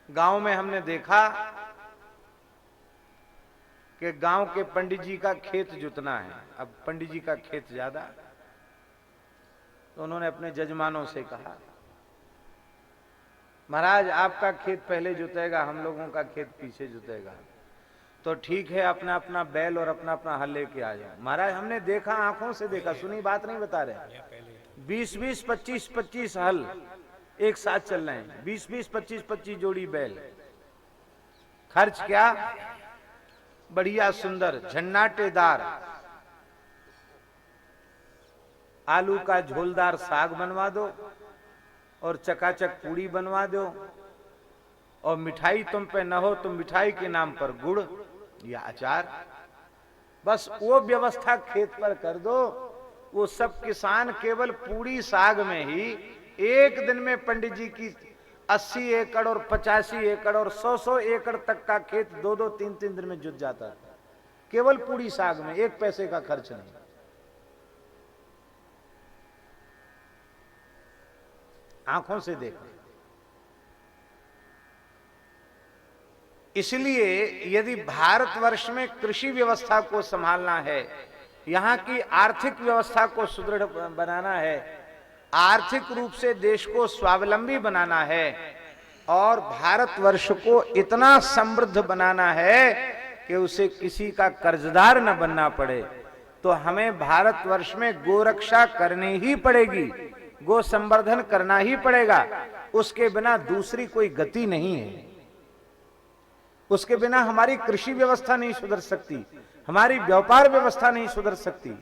गांव में हमने देखा कि गांव के पंडित जी का खेत जुतना है। अब पंडित जी का खेत ज्यादा, तो उन्होंने अपने जजमानों से कहा, महाराज आपका खेत पहले जुतेगा, हम लोगों का खेत पीछे जुतेगा। तो ठीक है, अपना अपना बैल और अपना अपना हल लेके आ जाओ। महाराज हमने देखा, आंखों से देखा, सुनी बात नहीं बता रहे। 20-20, 25-25 हल एक साथ चल रहे हैं, 20-20, 25-25 जोड़ी बैल। खर्च क्या? बढ़िया सुंदर झन्नाटेदार आलू का झोलदार साग बनवा दो और चकाचक पूड़ी बनवा दो, और मिठाई तुम पे न हो तो मिठाई के नाम पर गुड़ या अचार, बस वो व्यवस्था खेत पर कर दो। वो सब किसान केवल पूड़ी साग में ही एक दिन में पंडित जी की 80 एकड़ और 85 एकड़ और 100 एकड़ तक का खेत 2-2, 3-3 दिन में जुट जाता था, केवल पूड़ी साग में, 1 पैसे का खर्च नहीं। आंखों से देखो। इसलिए यदि भारतवर्ष में कृषि व्यवस्था को संभालना है, यहां की आर्थिक व्यवस्था को सुदृढ़ बनाना है, आर्थिक रूप से देश को स्वावलंबी बनाना है और भारतवर्ष को इतना समृद्ध बनाना है कि उसे किसी का कर्जदार न बनना पड़े, तो हमें भारतवर्ष में गोरक्षा करनी ही पड़ेगी, गो संवर्धन करना ही पड़ेगा। उसके बिना दूसरी कोई गति नहीं है। उसके बिना हमारी कृषि व्यवस्था नहीं सुधर सकती, हमारी व्यापार व्यवस्था नहीं सुधर सकती।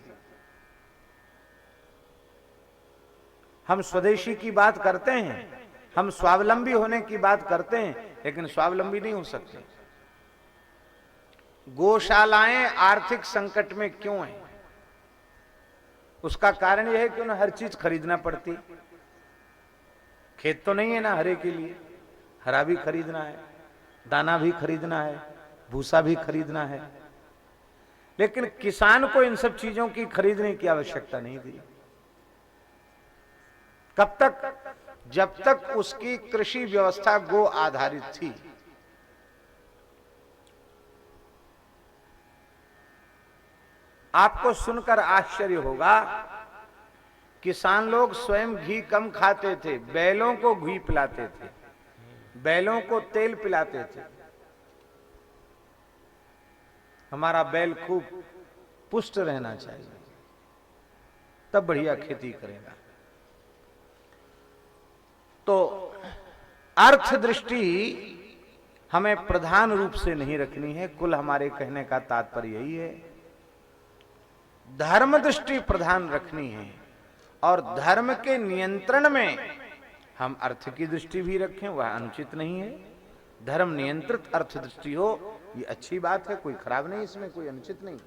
हम स्वदेशी की बात करते हैं, हम स्वावलंबी होने की बात करते हैं, लेकिन स्वावलंबी नहीं हो सकते। गौशालाएं आर्थिक संकट में क्यों हैं? उसका कारण यह है कि उन्हें हर चीज खरीदना पड़ती। खेत तो नहीं है ना हरे के लिए, हरा भी खरीदना है, दाना भी खरीदना है, भूसा भी खरीदना है, लेकिन किसान को इन सब चीजों की खरीदने की आवश्यकता नहीं थी। कब तक? जब तक उसकी कृषि व्यवस्था गो आधारित थी। आपको सुनकर आश्चर्य होगा, किसान लोग स्वयं घी कम खाते थे, बैलों को घी पिलाते थे, बैलों को तेल पिलाते थे। हमारा बैल खूब पुष्ट रहना चाहिए, तब बढ़िया खेती करेगा। तो अर्थ दृष्टि हमें प्रधान रूप से नहीं रखनी है, कुल हमारे कहने का तात्पर्य यही है। धर्म दृष्टि प्रधान रखनी है, और धर्म के नियंत्रण में हम अर्थ की दृष्टि भी रखें, वह अनुचित नहीं है। धर्म नियंत्रित अर्थ दृष्टि हो, ये अच्छी बात है, कोई खराब नहीं, इसमें कोई अनुचित नहीं।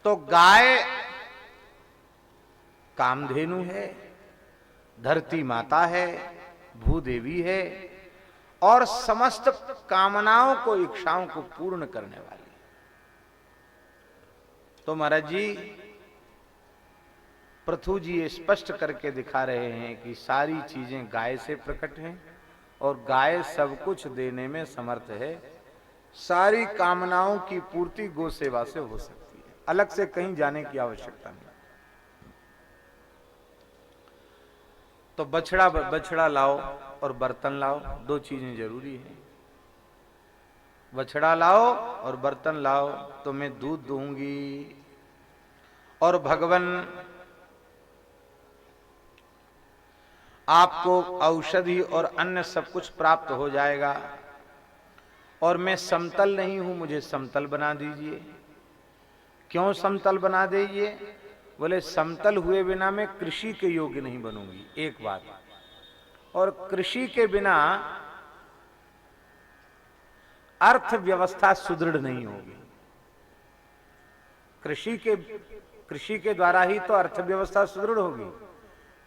तो गाय कामधेनु है, धरती माता है, भूदेवी है, और समस्त कामनाओं को, इच्छाओं को पूर्ण करने वाली। तो महाराज जी, पृथु जी ये स्पष्ट करके दिखा रहे हैं कि सारी चीजें गाय से प्रकट हैं और गाय सब कुछ देने में समर्थ है। सारी कामनाओं की पूर्ति गो सेवा से हो सकती है, अलग से कहीं जाने की आवश्यकता नहीं। तो बछड़ा लाओ और बर्तन लाओ, 2 चीजें जरूरी हैं। बछड़ा लाओ और बर्तन लाओ तो मैं दूध दूंगी, और भगवान आपको औषधि और अन्य सब कुछ प्राप्त हो जाएगा। और मैं समतल नहीं हूं, मुझे समतल बना दीजिए। क्यों समतल बना दीजिए? बोले समतल हुए बिना मैं कृषि के योग्य नहीं बनूंगी, एक बात। और कृषि के बिना अर्थव्यवस्था सुदृढ़ नहीं होगी। कृषि के द्वारा ही तो अर्थव्यवस्था सुदृढ़ होगी।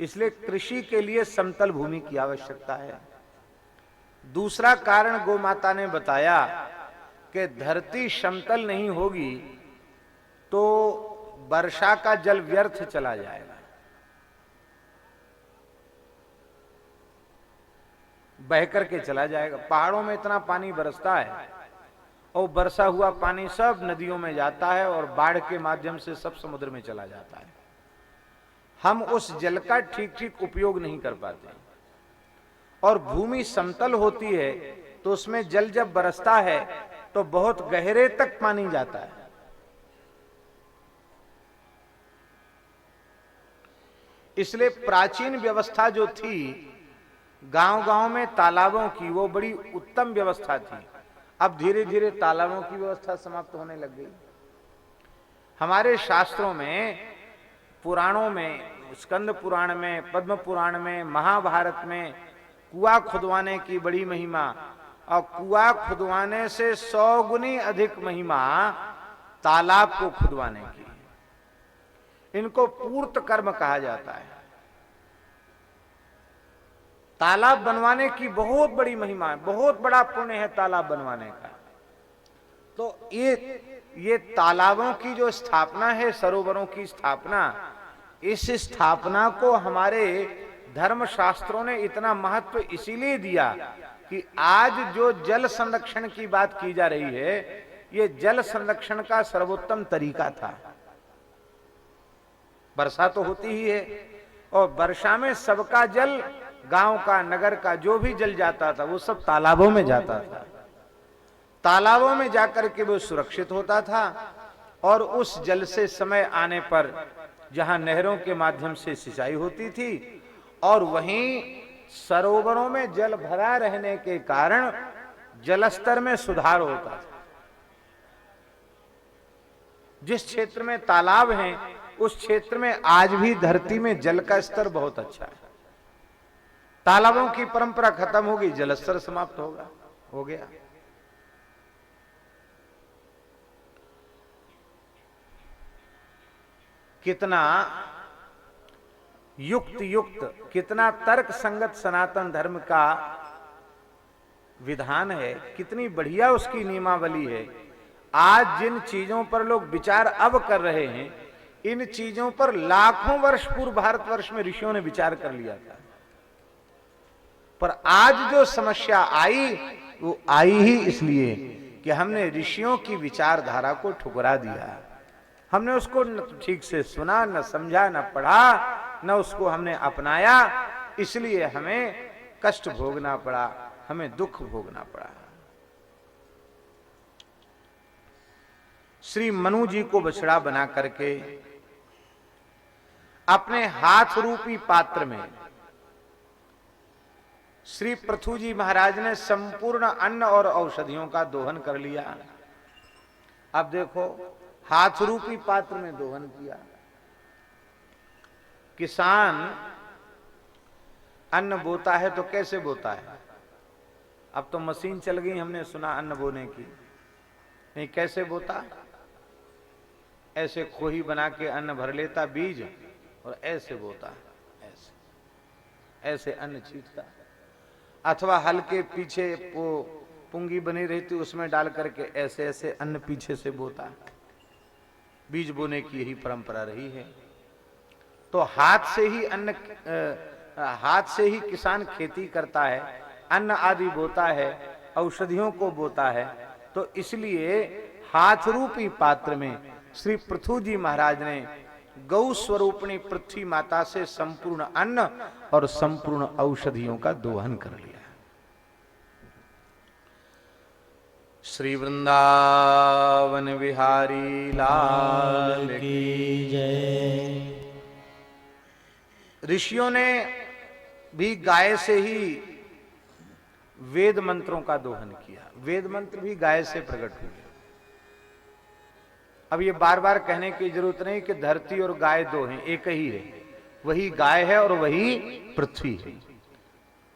इसलिए कृषि के लिए समतल भूमि की आवश्यकता है। दूसरा कारण गौ माता ने बताया कि धरती समतल नहीं होगी तो वर्षा का जल व्यर्थ चला जाएगा। बह करके चला जाएगा। पहाड़ों में इतना पानी बरसता है और बरसा हुआ पानी सब नदियों में जाता है और बाढ़ के माध्यम से सब समुद्र में चला जाता है। हम उस जल का ठीक ठीक उपयोग नहीं कर पाते। और भूमि समतल होती है तो उसमें जल जब बरसता है तो बहुत गहरे तक पानी जाता है। इसलिए प्राचीन व्यवस्था जो थी गांव-गांव में तालाबों की, वो बड़ी उत्तम व्यवस्था थी। अब धीरे धीरे तालाबों की व्यवस्था समाप्त होने लग गई। हमारे शास्त्रों में, पुराणों में, स्कंद पुराण में, पद्म पुराण में, महाभारत में कुआं खुदवाने की बड़ी महिमा और कुआं खुदवाने से 100 गुनी अधिक महिमा तालाब को खुदवाने की। इनको पूर्त कर्म कहा जाता है। तालाब बनवाने की बहुत बड़ी महिमा है, बहुत बड़ा पुण्य है तालाब बनवाने का। तो ये तालाबों की जो स्थापना है, सरोवरों की स्थापना, इस स्थापना को हमारे धर्म शास्त्रों ने इतना महत्व इसीलिए दिया कि आज जो जल संरक्षण की बात की जा रही है, ये जल संरक्षण का सर्वोत्तम तरीका था। वर्षा तो होती ही है और वर्षा में सबका जल, गांव का, नगर का जो भी जल जाता था वो सब तालाबों में जाता था। तालाबों में जाकर के वो सुरक्षित होता था और उस जल से समय आने पर जहां नहरों के माध्यम से सिंचाई होती थी और वहीं सरोवरों में जल भरा रहने के कारण जलस्तर में सुधार होता था। जिस क्षेत्र में तालाब हैं उस क्षेत्र में आज भी धरती में जल का स्तर बहुत अच्छा है। तालाबों की परंपरा खत्म होगी, जलस्तर समाप्त होगा, हो गया। कितना युक्त कितना तर्क संगत सनातन धर्म का विधान है, कितनी बढ़िया उसकी नियमावली है। आज जिन चीजों पर लोग विचार अब कर रहे हैं, इन चीजों पर लाखों वर्ष पूर्व भारतवर्ष में ऋषियों ने विचार कर लिया था। पर आज जो समस्या आई वो आई ही इसलिए कि हमने ऋषियों की विचारधारा को ठुकरा दिया। हमने उसको न ठीक से सुना, न समझा, न पढ़ा, न उसको हमने अपनाया। इसलिए हमें कष्ट भोगना पड़ा, हमें दुख भोगना पड़ा। श्री मनु जी को बछड़ा बना करके अपने हाथ रूपी पात्र में श्री पृथु जी महाराज ने संपूर्ण अन्न और औषधियों का दोहन कर लिया। अब देखो, हाथ रूपी पात्र में दोहन किया। किसान अन्न बोता है तो कैसे बोता है? अब तो मशीन चल गई, हमने सुना अन्न बोने की। नहीं, कैसे बोता? ऐसे खोही बना के अन्न भर लेता बीज और ऐसे बोता, ऐसे अन्न छींटता। अथवा हल के पीछे वो पुंगी बनी रहती, उसमें डाल करके ऐसे ऐसे अन्न पीछे से बोता। बीज बोने की यही परंपरा रही है। तो हाथ से ही किसान खेती करता है, अन्न आदि बोता है, औषधियों को बोता है। तो इसलिए हाथ रूपी पात्र में श्री पृथु जी महाराज ने गौ स्वरूपणी पृथ्वी माता से संपूर्ण अन्न और संपूर्ण औषधियों का दोहन कर लिया। श्री वृंदावन बिहारी लाल की जय। ऋषियों ने भी गाय से ही वेद मंत्रों का दोहन किया। वेद मंत्र भी गाय से प्रकट हुए। अब ये बार बार कहने की जरूरत नहीं कि धरती और गाय दो हैं, एक ही है। वही गाय है और वही पृथ्वी है,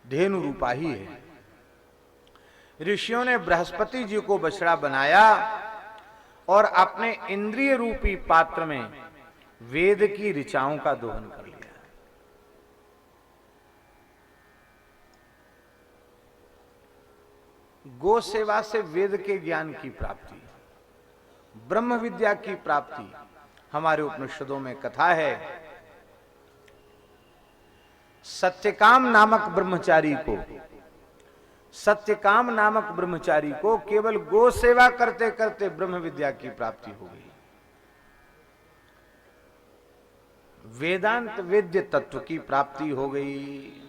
धेनु रूपा ही है। ऋषियों ने बृहस्पति जी को बछड़ा बनाया और अपने इंद्रिय रूपी पात्र में वेद की ऋचाओं का दोहन कर लिया। गो सेवा से वेद के ज्ञान की प्राप्ति, ब्रह्म विद्या की प्राप्ति। हमारे उपनिषदों में कथा है, सत्यकाम नामक ब्रह्मचारी को सत्यकाम नामक ब्रह्मचारी को केवल गो सेवा करते करते ब्रह्म विद्या की प्राप्ति हो गई। वेदांत वेद्य तत्व की प्राप्ति हो गई।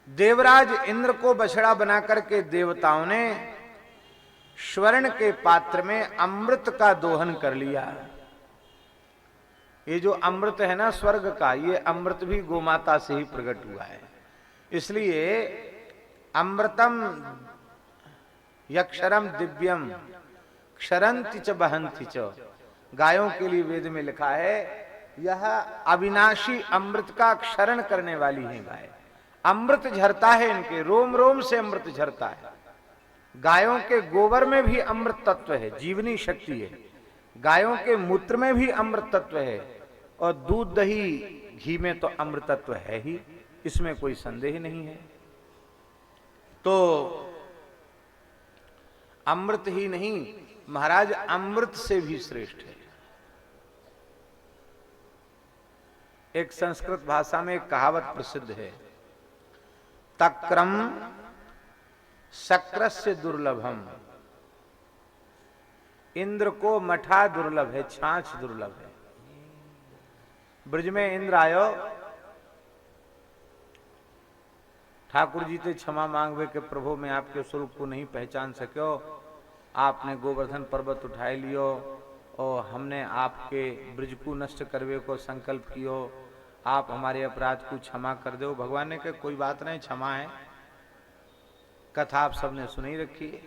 देवराज इंद्र को बछड़ा बनाकर के देवताओं ने स्वर्ण के पात्र में अमृत का दोहन कर लिया। ये जो अमृत है ना स्वर्ग का, ये अमृत भी गोमाता से ही प्रकट हुआ है। इसलिए अमृतम यक्षरम दिव्यम क्षरंति च बहंति च, गायों के लिए वेद में लिखा है यह अविनाशी अमृत का क्षरण करने वाली है गाय। अमृत झरता है, इनके रोम रोम से अमृत झरता है। गायों के गोबर में भी अमृत तत्व है, जीवनी शक्ति है। गायों के मूत्र में भी अमृत तत्व है, और दूध दही घी में तो अमृत तत्व है ही, इसमें कोई संदेह नहीं है। तो अमृत ही नहीं महाराज, अमृत से भी श्रेष्ठ है। एक संस्कृत भाषा में एक कहावत प्रसिद्ध है, तक्रम शक्रस्य दुर्लभम। इंद्र को मठा दुर्लभ है, छाछ दुर्लभ है। ब्रज में इंद्र आयो, ठाकुर जी से क्षमा मांगवे के प्रभु मैं आपके स्वरूप को नहीं पहचान सको, आपने गोवर्धन पर्वत उठाए लियो और हमने आपके ब्रज को नष्ट करवे को संकल्प कियो, आप हमारे अपराध को क्षमा कर दो। भगवान ने कहा कोई बात नहीं, क्षमा है। कथा आप सबने सुनी रखी है।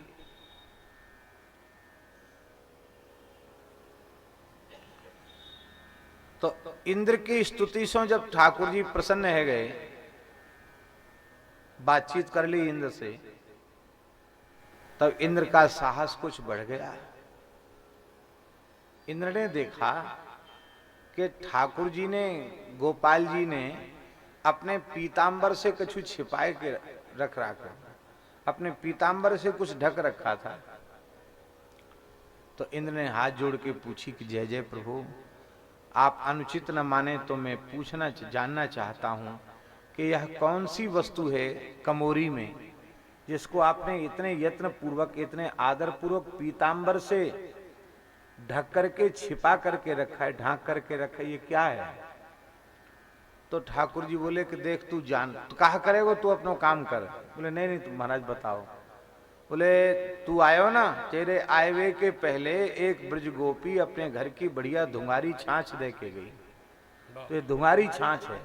तो इंद्र की स्तुति से जब ठाकुर जी प्रसन्न है गए, बातचीत कर ली इंद्र से, तब इंद्र का साहस कुछ बढ़ गया। इंद्र ने देखा कि ठाकुर जी ने, गोपाल जी ने अपने पीतांबर से कुछ छिपाए के रख रखा, अपने पीतांबर से कुछ ढक रखा था। तो इंद्र ने हाथ जोड़ के पूछी कि जय जय प्रभु, आप अनुचित न माने तो मैं पूछना जानना चाहता हूं कि यह कौन सी वस्तु है कमोरी में जिसको आपने इतने यत्न पूर्वक, इतने आदर पूर्वक पीतांबर से ढक करके छिपा करके रखा है, ढांक करके रखा है, ये क्या है? तो ठाकुर जी बोले कि देख तू जान, तो कहा करेगो तू अपना काम कर। बोले नहीं नहीं, तुम महाराज बताओ। बोले तू आयो ना, तेरे आयवे के पहले एक ब्रज गोपी अपने घर की बढ़िया धुंगारी छाछ दे के गई, तो ये धुंगारी छाछ है।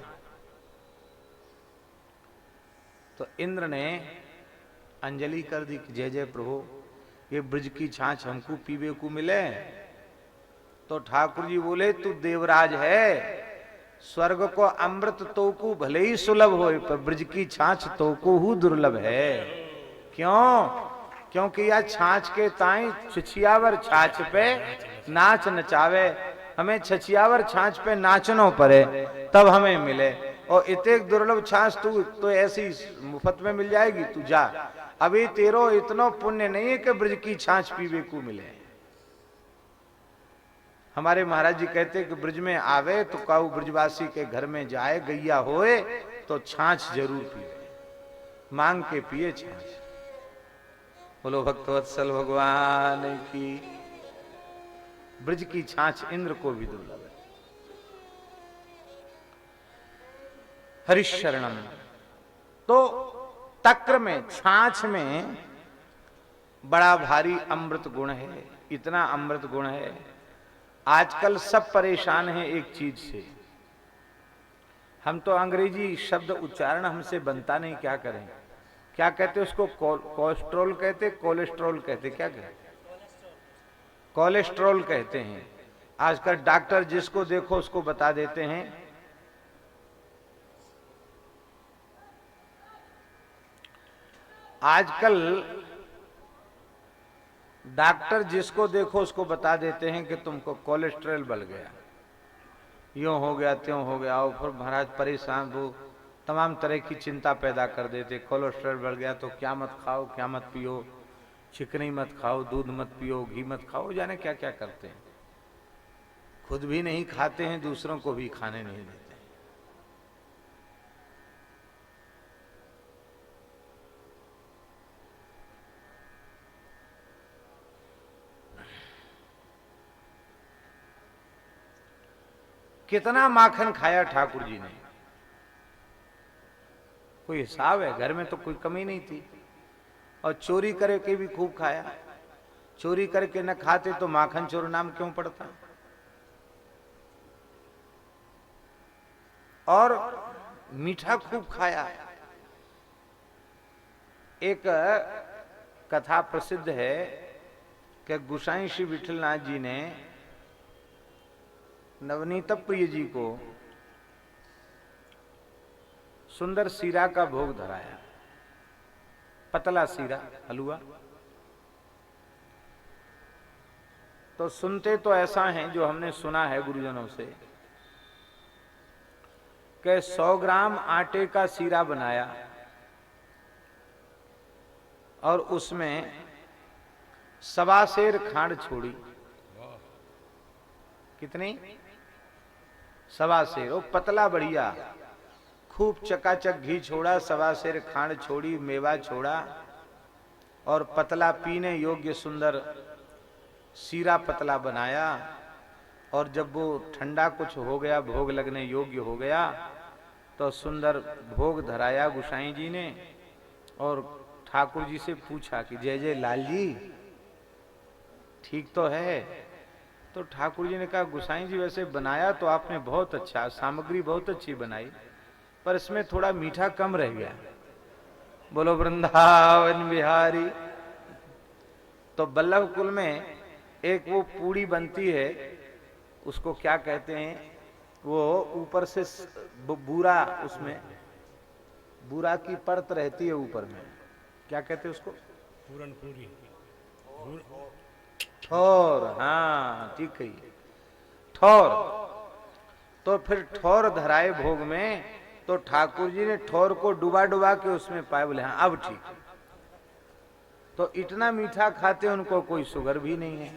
तो इंद्र ने अंजलि कर दी कि जय जय प्रभु, ये ब्रज की छाछ हमको पीवे को मिले। तो ठाकुर जी बोले तू देवराज है, स्वर्ग को अमृत तो को भले ही सुलभ हो, पर ब्रज की छाछ तो को ही दुर्लभ है। क्यों? क्योंकि यह छाछ के ताई छछियावर छाछ पे नाच नचावे, हमें छछियावर छाछ पे नाचनो पड़े तब हमें मिले, और इतने दुर्लभ छाछ तू तो ऐसी मुफ्त में मिल जाएगी, तू जा। अभी तेरो इतना पुण्य नहीं है कि ब्रज की छाछ पीवे को मिले। हमारे महाराज जी कहते कि ब्रज में आवे तो काऊ ब्रजवासी के घर में जाए, गैया होए तो छाछ जरूर पिए, मांग के पिए छाछ। बोलो भक्तवत्सल भगवान की। ब्रज की छाछ इंद्र को भी दुर्लभ है। हरिशरणम, तो तक्र में, छाछ में बड़ा भारी अमृत गुण है, इतना अमृत गुण है। आजकल सब परेशान हैं एक चीज से, हम तो अंग्रेजी शब्द उच्चारण हमसे बनता नहीं, क्या करें? क्या कहते उसको? कोलेस्ट्रॉल कहते, कोलेस्ट्रॉल कहते, क्या कहते? कोलेस्ट्रॉल कहते हैं। आजकल डॉक्टर जिसको देखो उसको बता देते हैं आजकल डॉक्टर जिसको देखो उसको बता देते हैं कि तुमको कोलेस्ट्रॉल बढ़ गया, यूं हो गया, त्यों हो गया, और फिर महाराज परेशान, वो तमाम तरह की चिंता पैदा कर देते। कोलेस्ट्रॉल बढ़ गया तो क्या मत खाओ, क्या मत पियो, चिकनी मत खाओ, दूध मत पियो, घी मत खाओ, जाने क्या क्या करते हैं। खुद भी नहीं खाते हैं, दूसरों को भी खाने नहीं देते। कितना माखन खाया ठाकुर जी ने, कोई हिसाब है? घर में तो कोई कमी नहीं थी। और चोरी करके भी खूब खाया। चोरी करके न खाते तो माखन चोर नाम क्यों पड़ता? और मीठा खूब खाया। एक कथा प्रसिद्ध है कि गोसाई श्री विठलनाथ जी ने नवनीत प्रिय जी को सुंदर सीरा का भोग धराया, पतला सीरा हलवा। तो सुनते तो ऐसा है, जो हमने सुना है गुरुजनों से, कि 100 ग्राम आटे का सीरा बनाया और उसमें 1.25 सेर खांड छोड़ी। कितनी? 1.25 सेर। वो पतला बढ़िया, खूब चकाचक घी छोड़ा, 1.25 सेर खांड छोड़ी, मेवा छोड़ा और पतला पीने योग्य सुंदर सीरा पतला बनाया। और जब वो ठंडा कुछ हो गया, भोग लगने योग्य हो गया, तो सुंदर भोग धराया गोसाई जी ने। और ठाकुर जी से पूछा कि जय जय लाल जी, ठीक तो है? तो ठाकुर जी ने कहा, गोसाई जी वैसे बनाया तो आपने बहुत अच्छा, सामग्री बहुत अच्छी बनाई, पर इसमें थोड़ा मीठा कम रह गया। बोलो वृंदावन बिहारी। तो बल्लभ कुल में एक वो पूड़ी बनती है, उसको क्या कहते हैं, वो ऊपर से बूरा, उसमें बूरा की परत रहती है ऊपर में, क्या कहते हैं उसको? पूरन पूरी। ठोर। हाँ ठीक है, ठोर। तो फिर ठोर धराए भोग में, तो ठाकुर जी ने ठोर को डुबा डुबा के उसमें पाए। बोले हाँ अब ठीक। तो इतना मीठा खाते, उनको कोई शुगर भी नहीं है,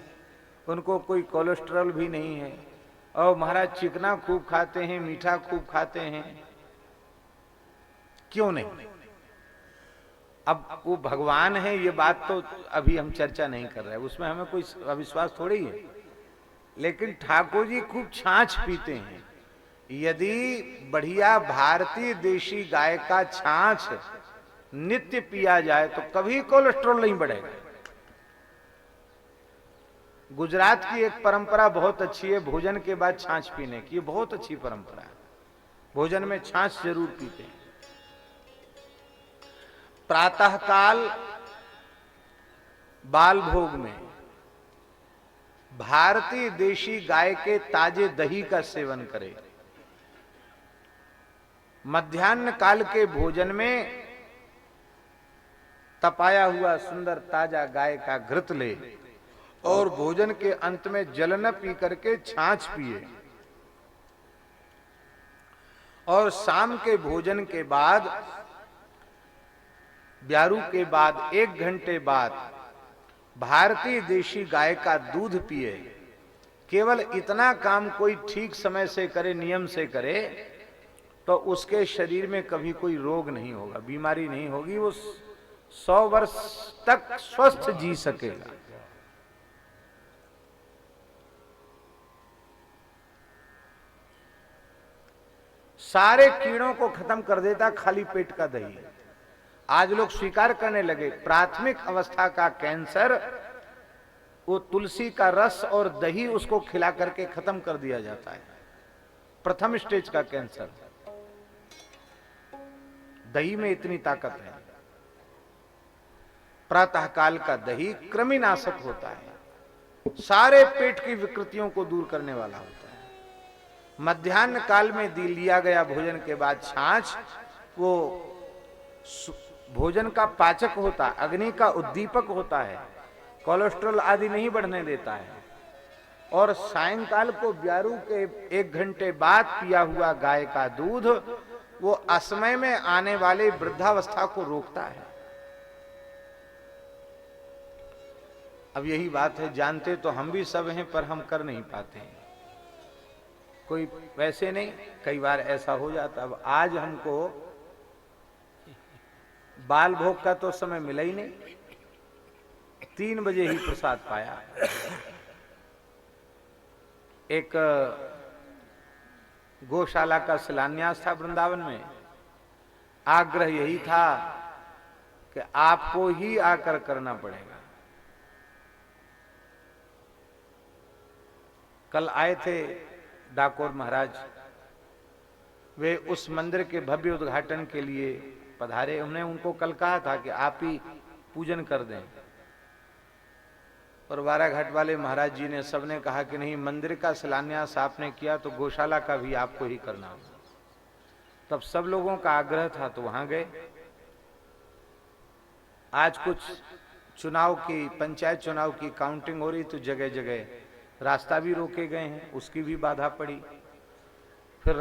उनको कोई कोलेस्ट्रॉल भी नहीं है, और महाराज चिकना खूब खाते हैं, मीठा खूब खाते हैं, क्यों नहीं? अब वो भगवान है, ये बात तो अभी हम चर्चा नहीं कर रहे, उसमें हमें कोई अविश्वास थोड़ी है। लेकिन ठाकुर जी खूब छाछ पीते हैं। यदि बढ़िया भारतीय देशी गाय का छाछ नित्य पिया जाए तो कभी कोलेस्ट्रॉल नहीं बढ़ेगा। गुजरात की एक परंपरा बहुत अच्छी है, भोजन के बाद छाछ पीने की, बहुत अच्छी परंपरा है। भोजन में छाछ जरूर पीते हैं। प्रातःकाल बाल भोग में भारतीय देशी गाय के ताजे दही का सेवन करें। मध्याह्न काल के भोजन में तपाया हुआ सुंदर ताजा गाय का घृत ले, और भोजन के अंत में जल न पी करके छाछ पिए। और शाम के भोजन के बाद, ब्यारू के बाद 1 घंटे बाद भारतीय देशी गाय का दूध पिए। केवल इतना काम कोई ठीक समय से करे, नियम से करे, तो उसके शरीर में कभी कोई रोग नहीं होगा, बीमारी नहीं होगी, वो 100 वर्ष तक स्वस्थ जी सकेगा। सारे कीड़ों को खत्म कर देता खाली पेट का दही। आज लोग स्वीकार करने लगे, प्राथमिक अवस्था का कैंसर वो तुलसी का रस और दही उसको खिला करके खत्म कर दिया जाता है। प्रथम स्टेज का कैंसर दही में इतनी ताकत है। प्रातःकाल का दही कृमिनाशक होता है, सारे पेट की विकृतियों को दूर करने वाला होता है। मध्याह्न काल में लिया गया भोजन के बाद छाछ, वो भोजन का पाचक होता है, अग्नि का उद्दीपक होता है, कोलेस्ट्रॉल आदि नहीं बढ़ने देता है। और सायंकाल को ब्यारू के 1 घंटे बाद पिया हुआ गाय का दूध, वो असमय में आने वाले वृद्धावस्था को रोकता है। अब यही बात है, जानते तो हम भी सब हैं, पर हम कर नहीं पाते हैं। कोई वैसे नहीं, कई बार ऐसा हो जाता। अब आज हमको बाल भोग का तो समय मिला ही नहीं, 3 बजे ही प्रसाद पाया। एक गौशाला का शिलान्यास था वृंदावन में। आग्रह यही था कि आपको ही आकर करना पड़ेगा। कल आए थे डाकोर महाराज, वे उस मंदिर के भव्य उद्घाटन के लिए पधारे। हमने उनको कल कहा था कि आप ही पूजन कर दें, और बाराघाट वाले महाराज जी ने सबने कहा कि नहीं, मंदिर का शिलान्यास आपने किया तो गौशाला का भी आपको ही करना होगा। तब सब लोगों का आग्रह था तो वहां गए। आज कुछ चुनाव की, पंचायत चुनाव की काउंटिंग हो रही तो जगह जगह रास्ता भी रोके गए हैं, उसकी भी बाधा पड़ी। फिर